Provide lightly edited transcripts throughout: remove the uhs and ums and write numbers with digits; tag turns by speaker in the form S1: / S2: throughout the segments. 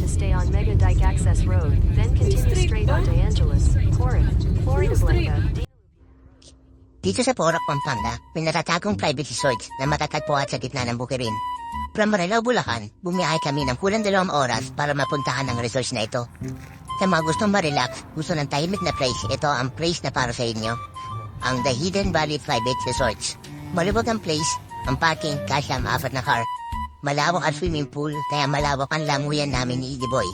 S1: stay on Mega Dike Access Road, then continue straight on to Angeles, Corinth, Florida Blanca.
S2: Dito sa Porac, Pampanga, may natatagong private resort na matatagpuan sa gitna ng bukirin. From Marilao, Bulacan, bumiyahe kami ng kulang 2 oras para mapuntahan ang resort na ito. Sa mga gustong ma-relax, gusto ng tahimik na place, ito ang place na para sa inyo. Ang The Hidden Valley Private Resorts. Malubog ang place, ang parking, kasya ang 4 na car. Malawak ang swimming pool, kaya malawak ang languyan namin ni Iggy Boy.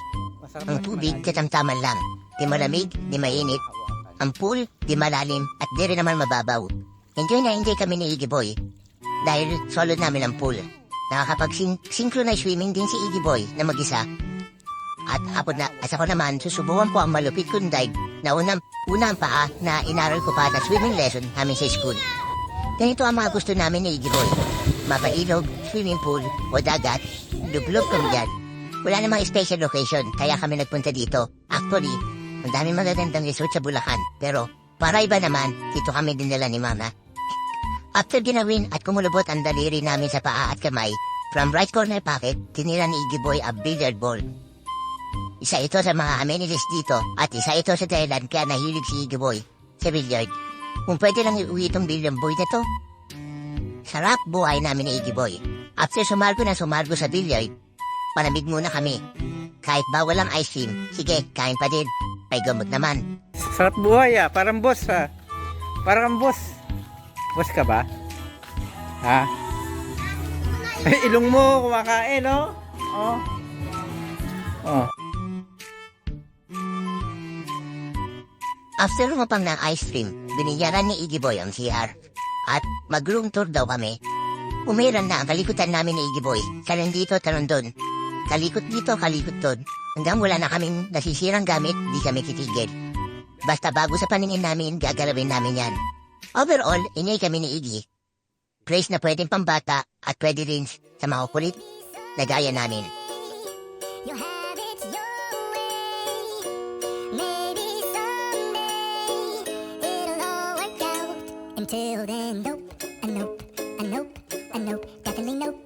S2: Ang tubig, katamtaman lang. Di malamig, di mainit. Ang pool, di malalim, at di rin naman mababaw. Enjoy na enjoy kami ni Iggy Boy. Dahil solid namin ang pool. Nakakapag-synchronize swimming din si Iggy Boy na mag-isa. At ako naman, susubukan ko ang malupit kong dive na unang paa na inaral ko pa na swimming lesson namin sa school. Ganito ang mga gusto namin ni Iggy Boy. Mapailog, swimming pool, o dagat, lublog kami dyan. Wala namang special location, kaya kami nagpunta dito. Actually, ang daming magagandang resort sa Bulacan, pero para iba naman, dito kami dinala ni Mama. After ginawin at kumulubot ang daliri namin sa paa at kamay, from right corner pocket, tinira ni Iggy Boy ang billiard ball. Isa ito sa mga amenities dito at isa ito sa dahilan kaya nahilig si Iggy Boy sa billiard. Kung pwede lang iuwi itong billiard boy na to. Sarap buhay namin ni Iggy Boy. After sumargo sa billiard, malamig muna kami. Kahit bawal ang ice cream, sige, kain pa din. May gamot naman.
S3: Sarap buhay parang boss Parang boss. Boss ka ba? Ha? Ay, ilong mo kumakain, no? Oh. Oh.
S2: After lumapang ng ice cream, binigyaran ni Iggy Boy ang CR. At mag-room tour daw kami. Umiran na ang kalikutan namin ni Iggy Boy. Talon dito, talon doon. Kalikot dito, kalikot doon. Hanggang wala na kaming nasisirang gamit, di kami titigil. Basta bago sa paningin namin, gagalawin namin yan. Overall, inay kami ni Iggy. Place na pwedeng pambata at pwede rin sa mga kulit na gaya namin.
S4: You have it your way. Maybe someday it'll all work out. Until then, nope, a nope, a nope, a nope, definitely nope.